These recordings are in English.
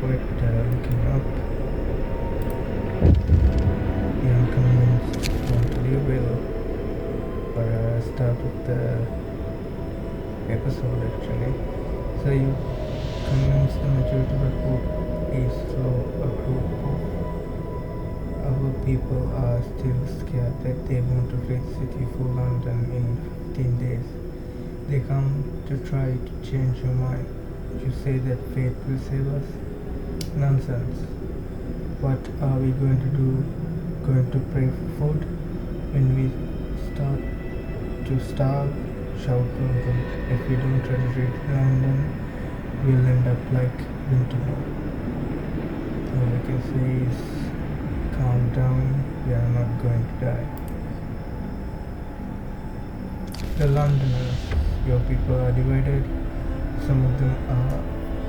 quite looking up. The inconvenience monthly will start with the episode actually. So you convince the majority of the group is slow. A group of our people are still scared that they want to reach city for London in 15 days. They come to try to change your mind. You say that fate will save us? Nonsense. What are we going to do? Going to pray for food? When we start to starve, shout on them. If we don't try to reach London, we'll end up like Wintermore. All I can say is calm down, we are not going to die. The Londoners, your people are divided. Some of them are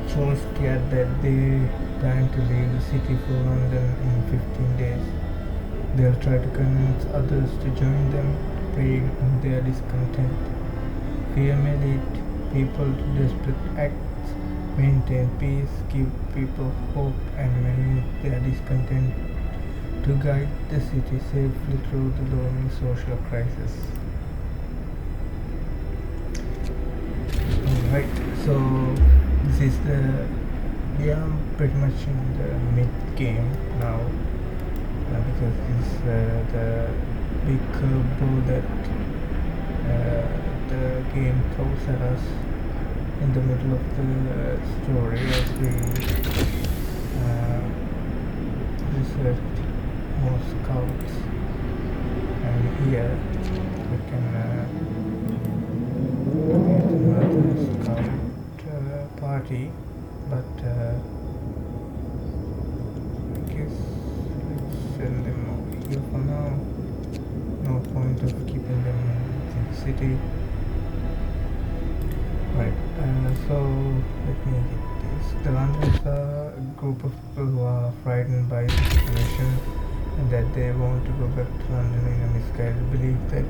so scared that they plan to leave the city for London in 15 days. They'll try to convince others to join them, preying on their discontent. Fear may lead people to desperate acts, maintain peace, give people hope, and manage their discontent to guide the city safely through the looming social crisis. Alright, so this is we are pretty much in the mid game now, because this is the big curveball that the game throws at us in the middle of the story as we research more scouts, and here we can create another scout party, but I guess let's send them over here for now. No point of keeping them in the city. Right, so let me get this. The Londoners are a group of people who are frightened by the situation and that they want to go back to London in a misguided belief that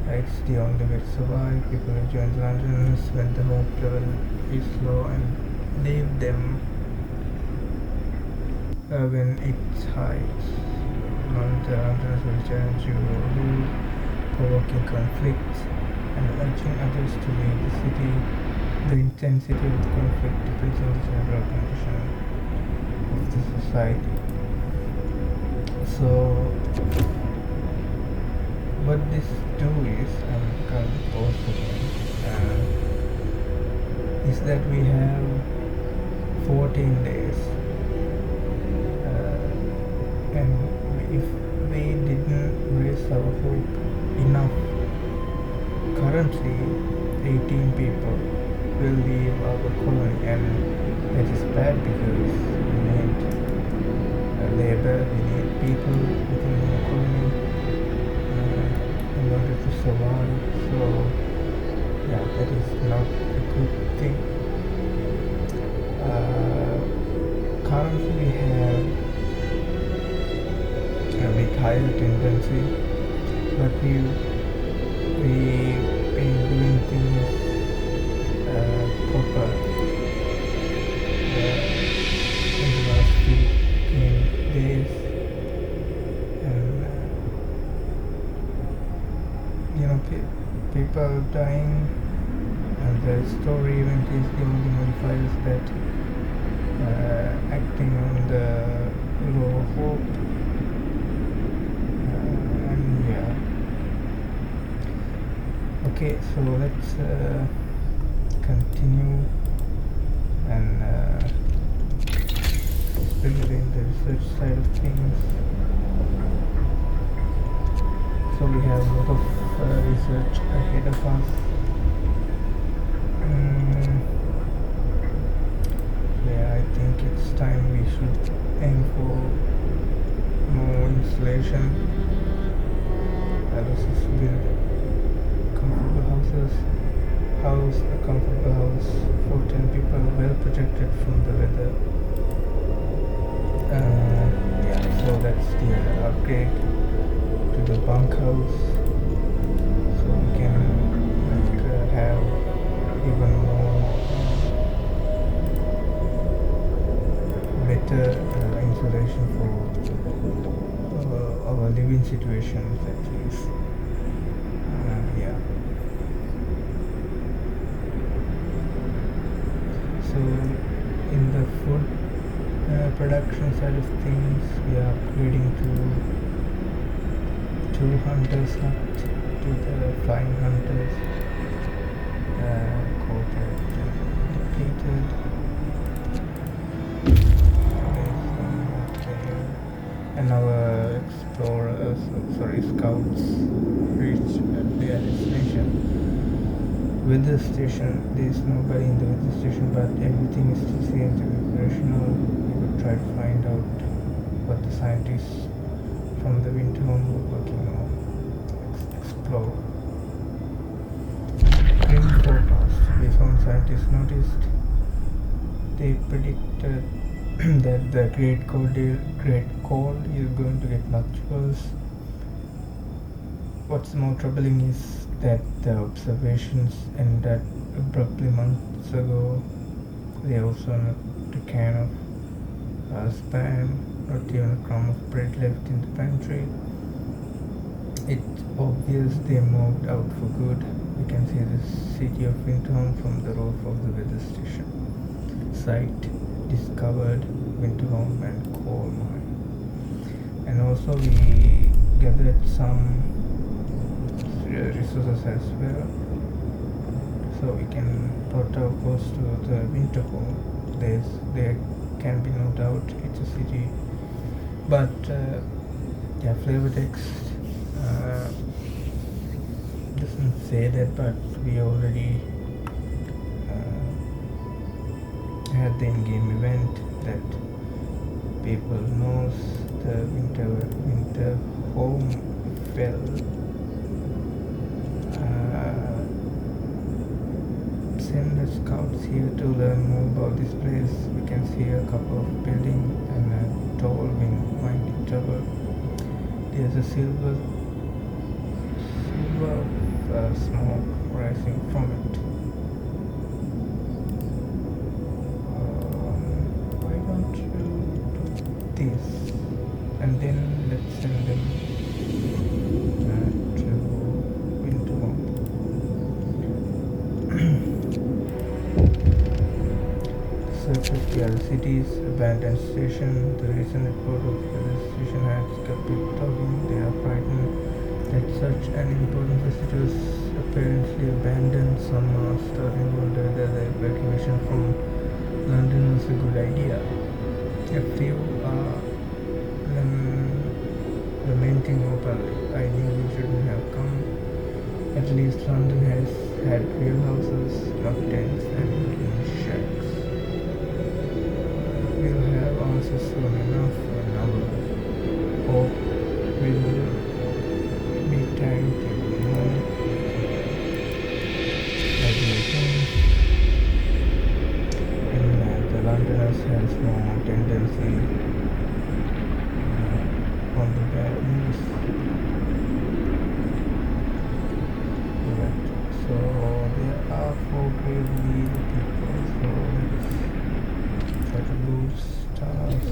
it's the only way to survive. People who join the Londoners when the hope level is low and leave them when it's high. The Londoners will challenge you, provoking conflicts and urging others to leave the city. The intensity of the conflict depends on the general condition of the society. So, what this do is, I'm going to pause again, is that we have 14 days, and if we didn't raise our hope enough, currently 18 people will leave our colony, and that is bad because we need labor, we need people within our colony in order to survive. So yeah, that is not a good thing. Currently we have a bit higher tendency, but we've been doing things proper in the last few days, and people dying, and the story event is the only modifiers that acting on the low hope, and yeah. Okay, so let's continue and build in the research side of things. So we have a lot of research ahead of us. Yeah, I think it's time we should aim for more insulation. This is build comfortable houses. A comfortable house for 10 people, well protected from the weather. Yeah, so that's the upgrade to the bunkhouse, so we can have even more living situations at least. Yeah. So in the food production side of things, we are upgrading to 2 hunters hut to the flying hunters quoted depleted. And our explorers, scouts reach their destination. Weather station. There is nobody in the weather station, but everything is still seems to be operational. We could try to find out what the scientists from the winter home were working on. Explore. Grim forecast. We found scientists noticed. They predicted that the great cold is going to get much worse. What's more troubling is that the observations ended abruptly months ago. They also not a can of spam, not even a crumb of bread left in the pantry. It's obvious they moved out for good. We can see the city of Winterholm from the roof of the weather station. Site discovered Winterholm and coal mine. And also we gathered some resources as well, so we can plot our course to the Winterholm. There can be no doubt it's a city, but flavor text doesn't say that, but we already had the in-game event that people knows the winter home fell. Send the scouts here to learn more about this place. We can see a couple of buildings and a tall winding tower. There's a silver smoke rising from it. Why don't you do this? And then let's send them to Winterholm. Search of the other cities, abandoned station. The recent report of the other station has got people talking. They are frightened that such an important visitor is apparently abandoned. Some are starting to wonder whether the evacuation from London was a good idea. A few are lamenting openly. I knew we shouldn't have come. At least London has had real houses, not tents and shacks. We'll have answers soon enough, and our hope will be timetable home. Like and the Londoners has more tendency on the bad news. Right. So there are 4 gravely people, so let's try to boost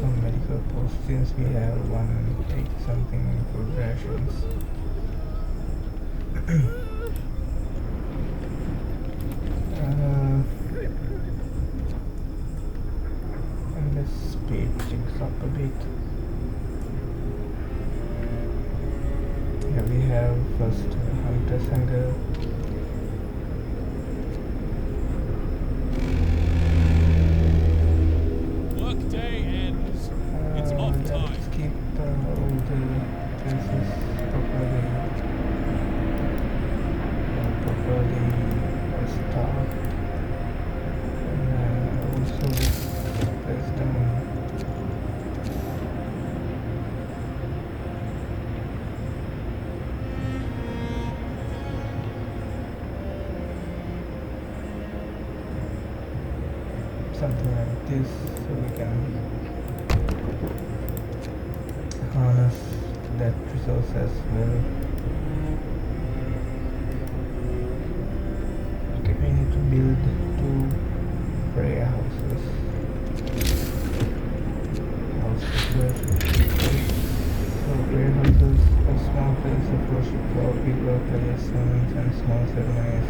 some medical posts since we have 180 something food rations. And let's speed things up a bit. Here we have first Hunter's Hunger. Workday ends. It's off time. Let's keep all the places properly stocked. And also this place down. Something like this, so we can harness that resource as well. Okay, we need to build 2 prayer houses. So prayer houses small ceremonies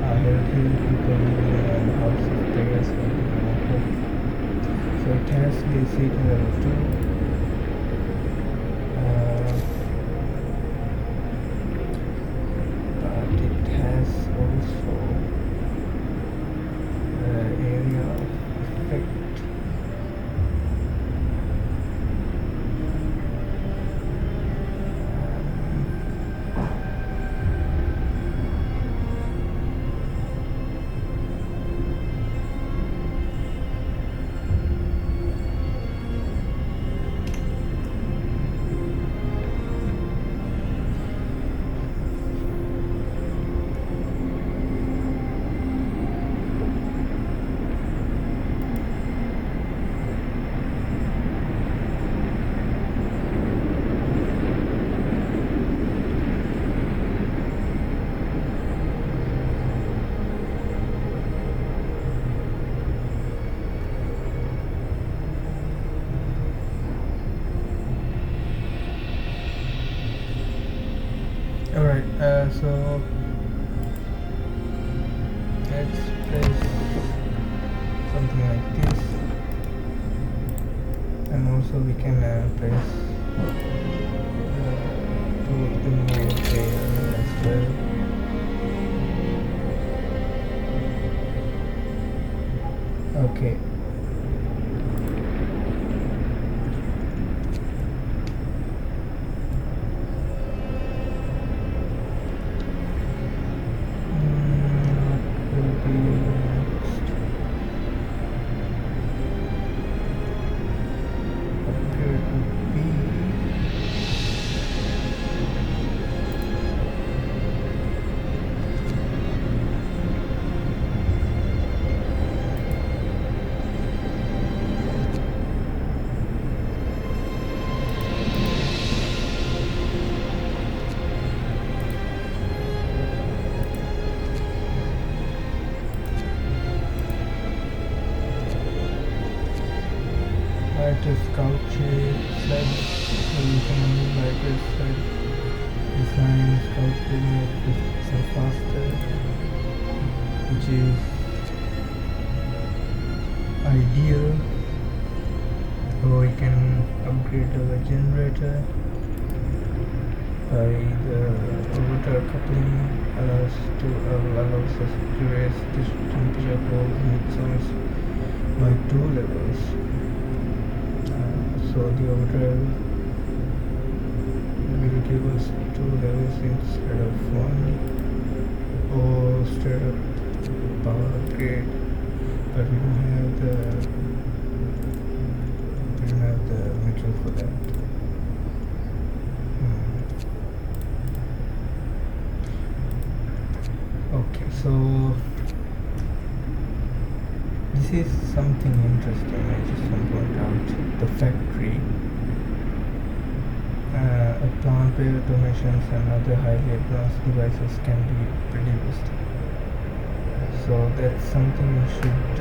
are healthy. People living in house of prayers will be more hopeful. So it has DC to level 2. But it has also area of effect. Alright, so let's press something like this, and also we can press to remove there as well. Okay. To sculpture sled, so you can like this sled design sculpture make physics faster, which is ideal. Or we can upgrade our generator by the orbital coupling allows us to raise the temperature for mid-zones by 2 levels. So the overdrive will give us 2 levels instead of 1, or straight up power upgrade, but we don't have the metal for that. Okay, so this is something interesting. I just want to point out the factory. Plant-based automations and other highly advanced devices can be produced. So that's something we should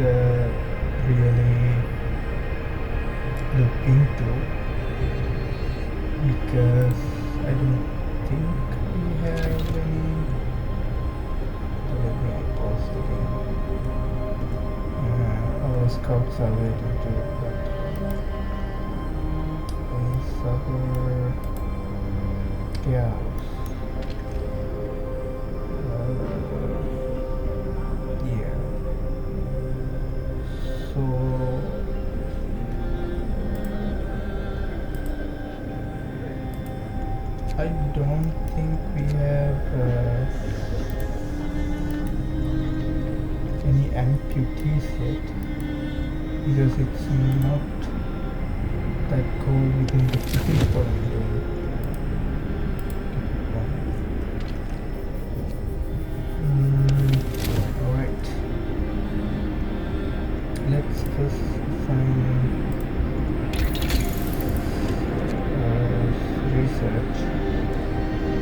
really look into, because I don't think we have any. Let me pause the game. Our scouts are waiting to it, but yeah. Yeah. So I don't think we have any amputees yet, because it's not that cold within the physical window. Alright, let's first find research,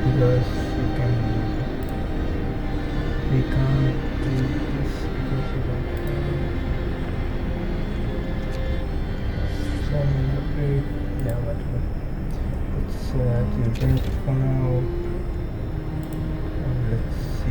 because we can't do this because we don't have so many upgrade. Yeah, whatever. Let's do that for now, and let's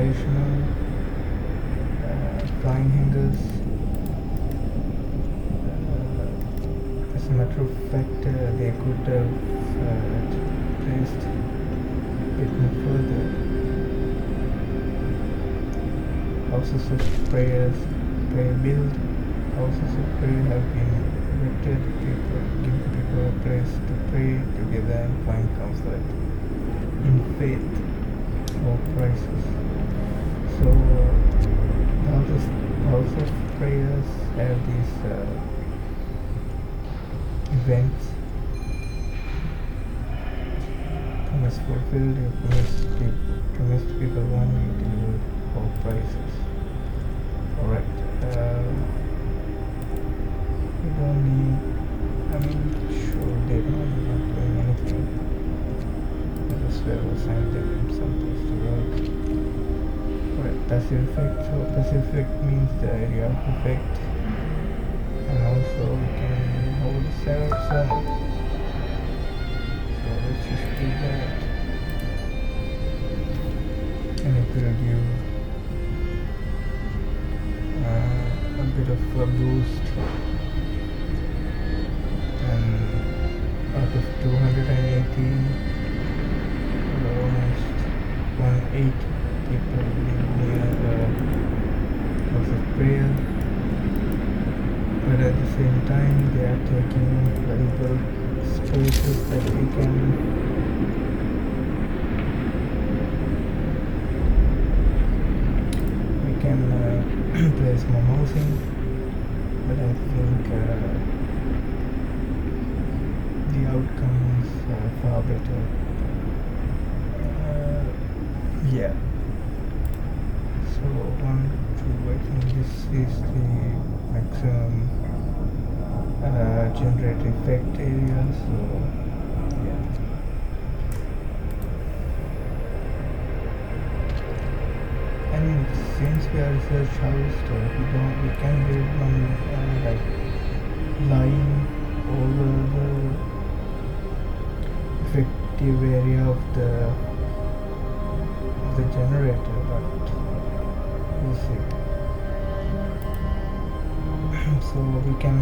operational. Flying hangars. As a matter of fact, they could have placed a bit more further. Houses of prayer build. Houses of prayer have been erected. People give people a place to pray together and find comfort in faith or crisis. So house of prayers have these events. Promise fulfilled. You promise to people one you deliver all prices. Alright. You don't need. I'm sure they don't not doing anything. I just will assign them someplace to work. Alright, passive effect. So passive effect means the area of effect. And also we can hold some. So let's just do that. And it will give a bit of a boost. And out of 280, almost 180 people live near the house of prayer. But at the same time they are taking valuable spaces that we can place more housing, but I think the outcome is far better. Yeah. So 1, 2, I think this is the maximum generate effect area. So yeah. And since we are research house, we can build one like line over the effective area of the generator, but we'll see. So we can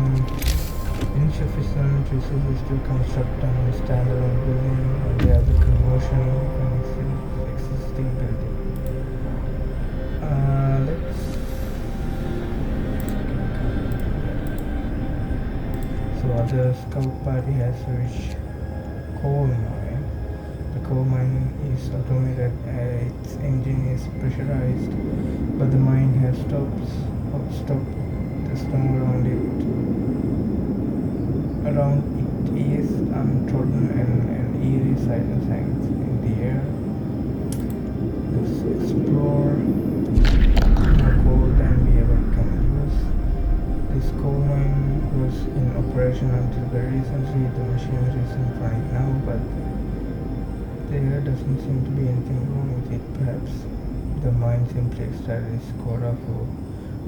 insufficient resources to construct a standalone building, and we have the conversion of an existing building. So other scout party has reached coal mine. The coal mine is automated, its engine is pressurized, but the mine has stopped. The snow around it is untrodden and eerie silence hangs in the air. Let's explore more coal than we ever can use. This coal mine was in operation until very recently. The machinery is in running now, but there doesn't seem to be anything wrong with it. Perhaps the mine simply extracted its quota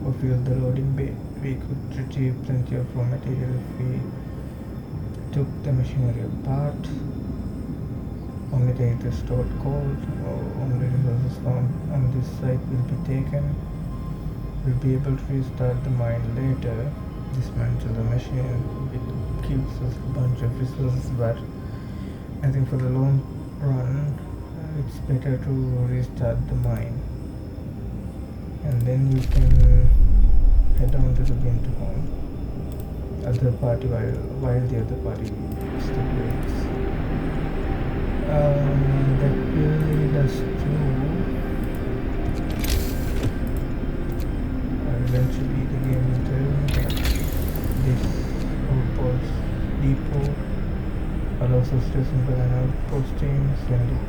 or filled the loading bay. We could retrieve plenty of raw material if we took the machinery apart. Only take the stored coal, or only resources found on this site will be taken. We'll be able to restart the mine later, dismantle the machine. It gives us a bunch of resources, but I think for the long run it's better to restart the mine, and then we can head on to the winter home. Other party while the other party still waits. That will lead us to eventually the game will tell me that this outpost depot allows us to assemble an outpost team, send it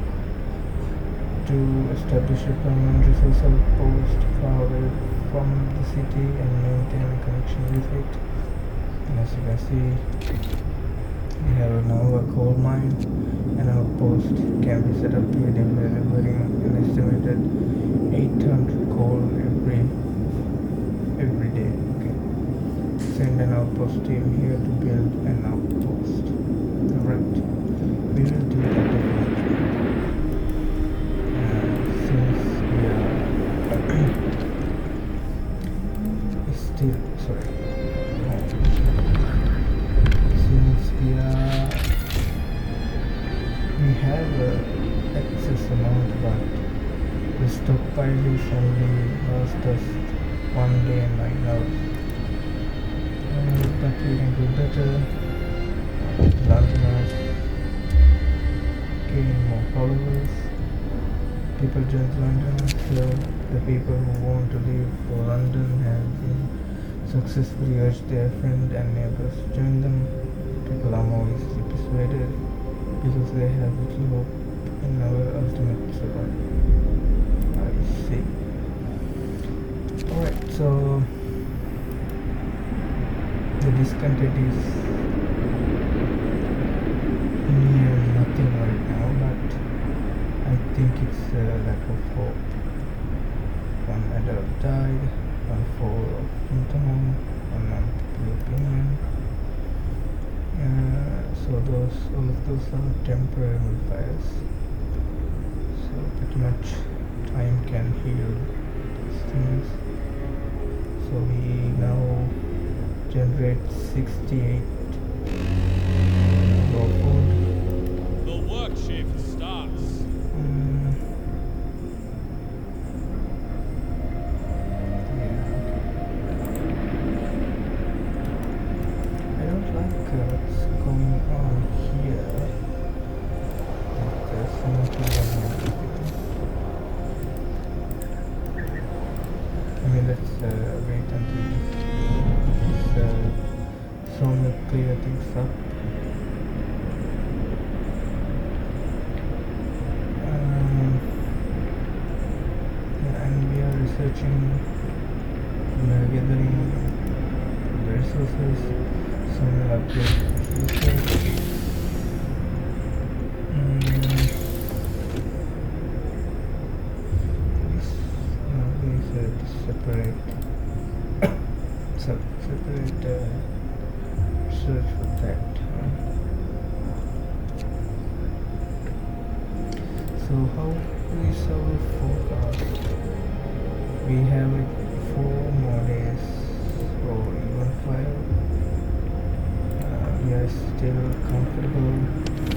to establish a permanent resource outpost far away from the city and maintain a connection with it. And as you can see, we have now a coal mine. An outpost can be set up here, delivering an estimated 800 coal every day. Okay. Send an outpost team here to build an outpost. Alright, we will do that definitely. Since we are stockpile is only last us 1 day and 9 hours. But we can do better. Londoners gaining more followers. People join London, so the people who want to leave for London have been successfully urged their friends and neighbors to join them. People are more easily persuaded because they have little hope in our ultimate survival. I see. Alright, so the discontent is near nothing right now, but I think it's a lack of hope. One adult died, one fall of internet, one unpopular opinion. So all of those are temporary modifiers. So pretty much time can heal these things. So we now generate 68 raw food. The work shift starts. I don't like what's going on here. There's something I mean, let's wait until this sawmill clear things up. And we are researching, we are gathering the resources, sawmill upgrade research. Separate search for that. So how is our forecast? We have like 4 more days or even 5. We are still comfortable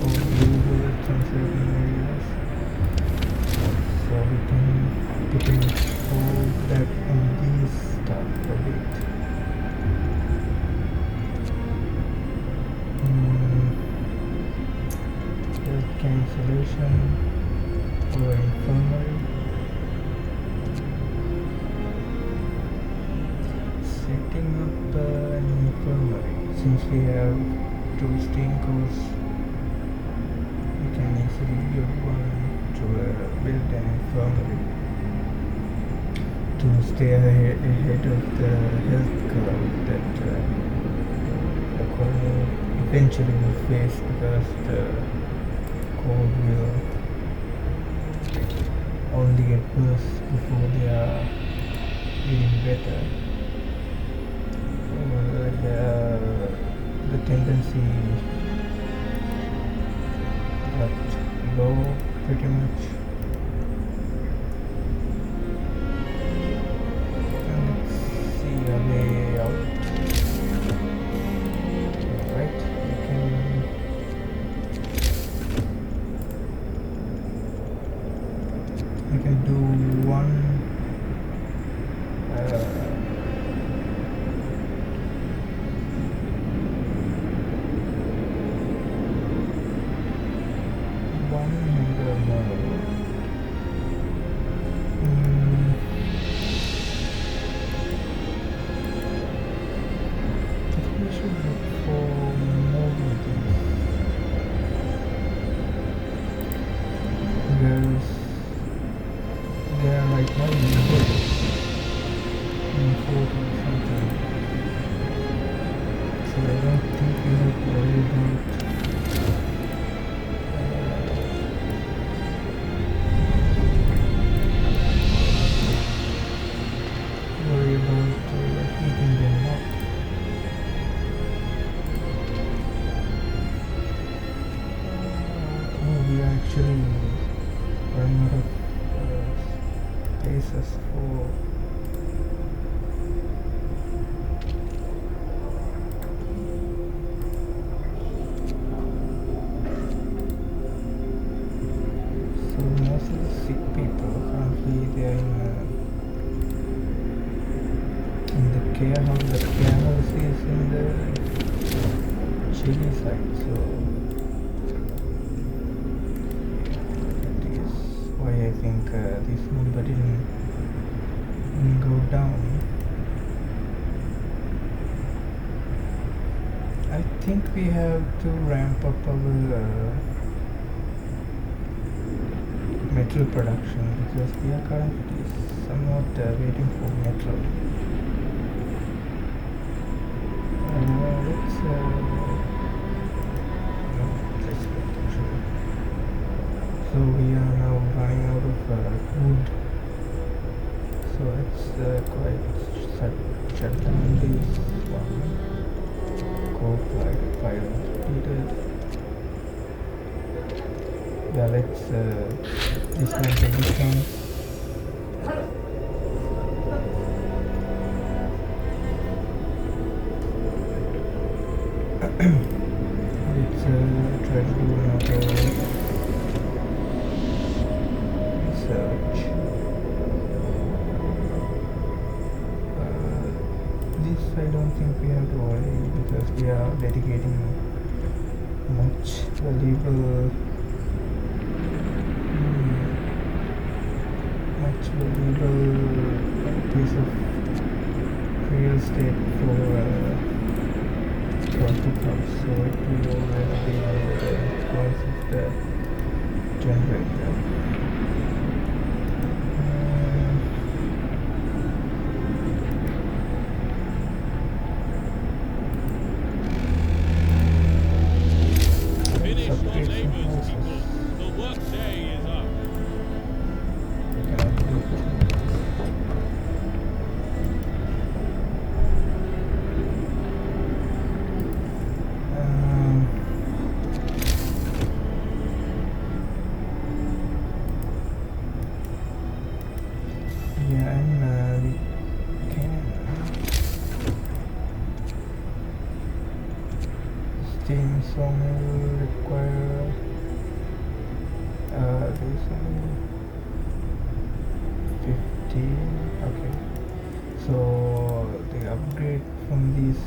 or doable at some certain areas. So we can pretty much hold that on these stuff a bit. Health cancellation or infirmary. Setting up an infirmary. Since we have 2 steam cores, we can easily build one to build an infirmary to stay ahead of the health curve that the colony eventually will face, because the cold will only get worse before they are getting better. The tendency got low pretty much. Let's see a way out. Right, we can do one hunger model. We should look for mobility. They are right now in 40 or something. So I don't think we have to worry about heating them up. We are actually running out of spaces for so most of the sick people currently they care house is in the chili side, so that is why I think this number didn't go down. I think we have to ramp up our metal production because we are currently somewhat waiting for metal. Let's no, let's wait actually. So we are now running out of wood. So let's quite shut down this one. Coal fire depleted. Yeah, let's dismantle this one. Let's try to do another research. This I don't think we have to worry because we are dedicating much valuable piece of real estate for Frostpunk, so it will already be under the influence of the generator. Finish your Upgrade some labors, houses. people. The workday is up. We cannot do it. Yeah, and we can steam sawmill require there's only 50. Okay, so the upgrade from these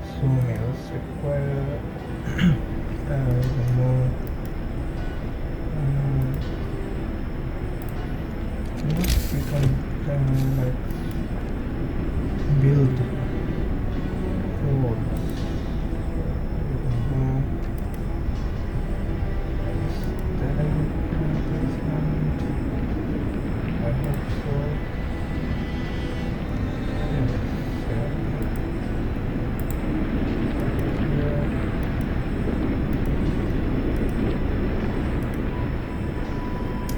sawmills require more what we can like build roads. Is that a good placement? I hope so. Yes, yeah.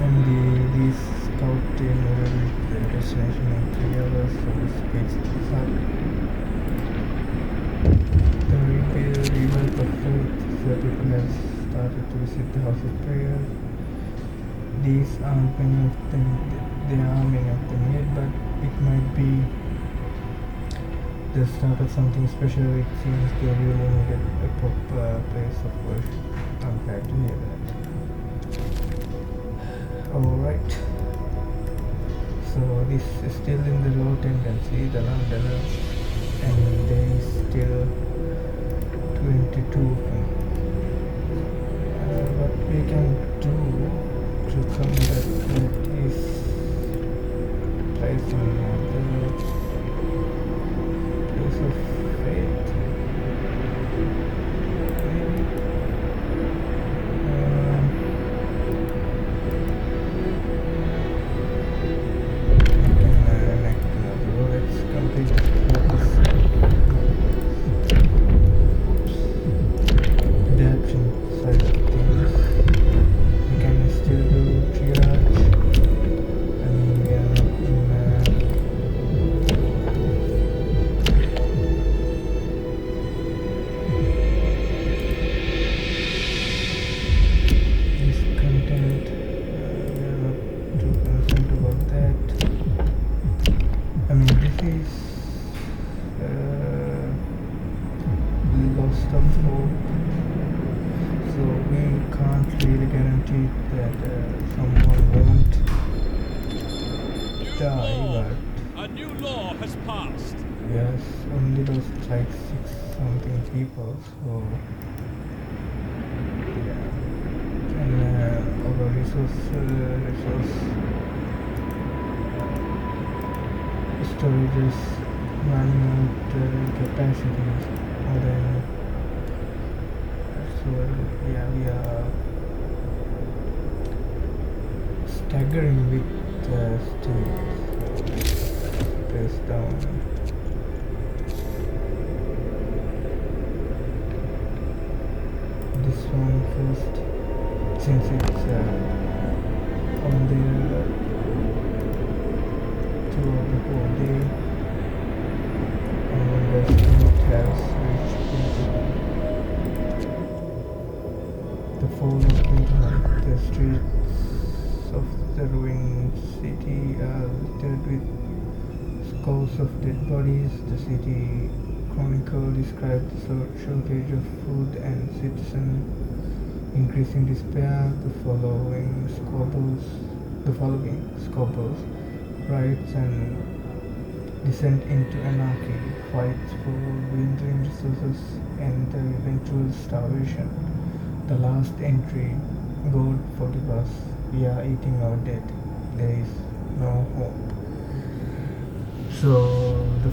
And these scout team will reach the destination in 3 hours, so this speeds this up. The rebuild of faith, so people have started to visit the house of prayer. These aren't many of them, there are many of them yet, but it might be the start of something special. It seems they really needed a proper place of worship. I'm glad to hear that. Alright, so this is still in the low tendency, the Londoners, and there is still 22 of them. What we can do to combat that is placing the place of faith. Maybe. Let's complete this. Adaption side of things. We can still do triage. I mean, we are not in this content. We are not too concerned about that. I mean, this is lost of hope, so we can't really guarantee that someone won't New die, war. but A new law has passed. Yes, only those like 6 something people. So yeah, and our resource storage is running out capacity more than. So yeah, we are staggering with steel. Press down. This one first, since it's on there throughout the whole day, and the street has reached the fall of winter. The streets of the ruined city are littered with skulls of dead bodies. The city chronicle described the shortage of food and citizen increasing despair. The following squabbles, riots, and descent into anarchy, fights for dwindling resources, and the eventual starvation. The last entry: God forgive us, we are eating our dead. There is no hope. So the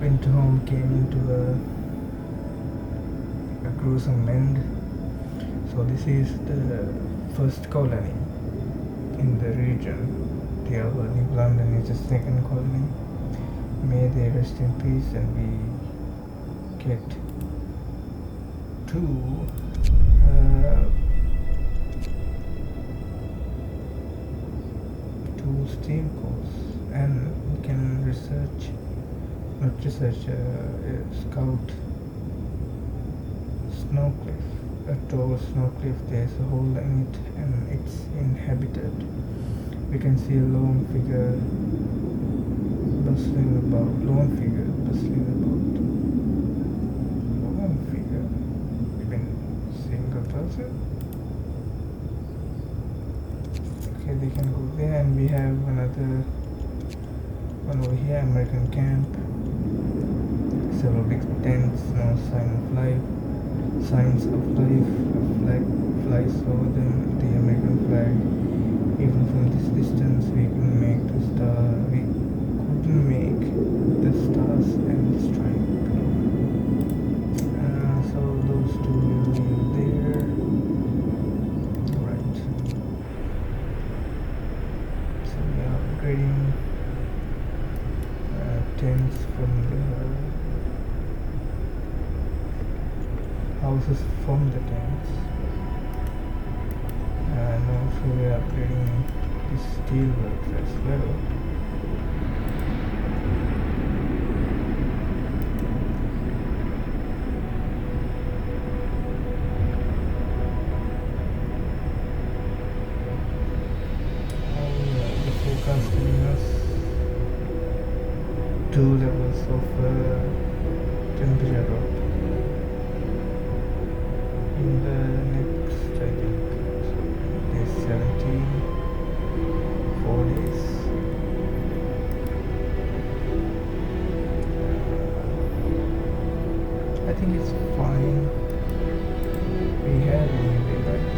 winter home came into a gruesome end. So this is the first colony in the region. The other New London is the second colony. May they rest in peace, and we get two steam cores, and we can scout snow cliff. A tall snow cliff, there's a hole in it and it's inhabited. We can see a lone figure bustling about. Even single person. Okay, they can go there, and we have another one over here, American camp. Several big tents, no signs of life. A flag flies over them, the American flag. Even from this distance, we couldn't make the stars and stripe. So those two will be there. Right. So we are upgrading tents from the houses from the tents, and also we are upgrading the steel works as well. The forecast giving us 2 levels of temperature drop in the next, I think, days 17, 4 days. I think it's fine. We have anyway, right?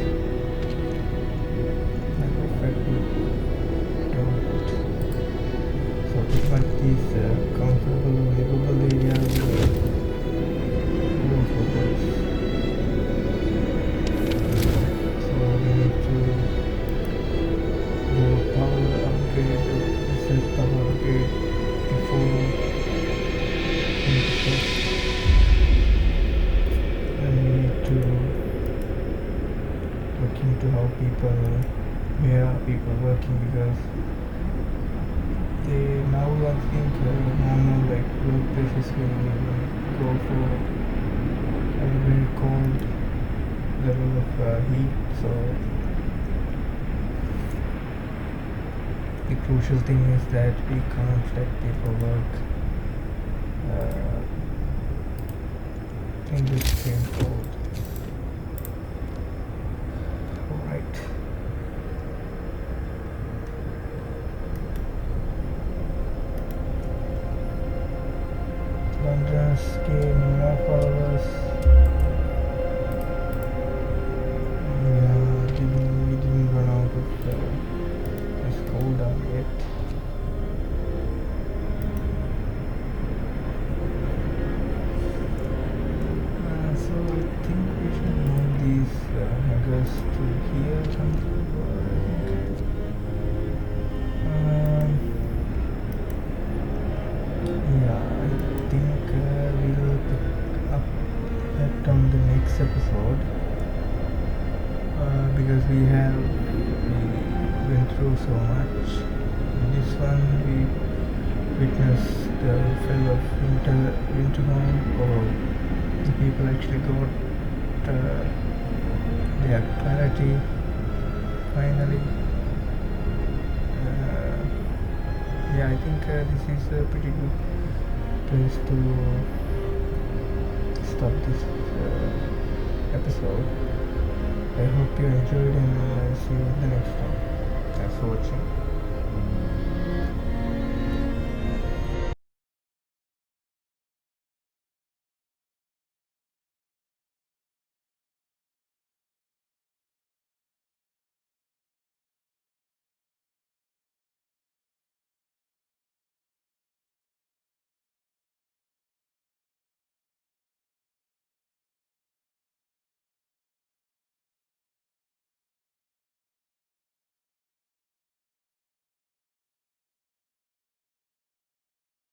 Like perfect don't. So pretty much these comfortable, livable areas will go for those. So we need to do a power upgrade, research power upgrade before interest. And we need to look into where are people working, because they now I think normal like workplaces will go for a very cold level of heat. So the crucial thing is that we can't let people work in this extreme cold. Alright. must gain more followers. Yeah, we didn't run out of this cooldown yet. So I think we should move these hangers to here or something. Yeah, I think we'll pick up that on the next episode because we went through so much. In this one, we witnessed the fall of Winterhome, or the people actually got their clarity finally. Yeah, I think this is a pretty good place to stop this episode. I hope you enjoyed, and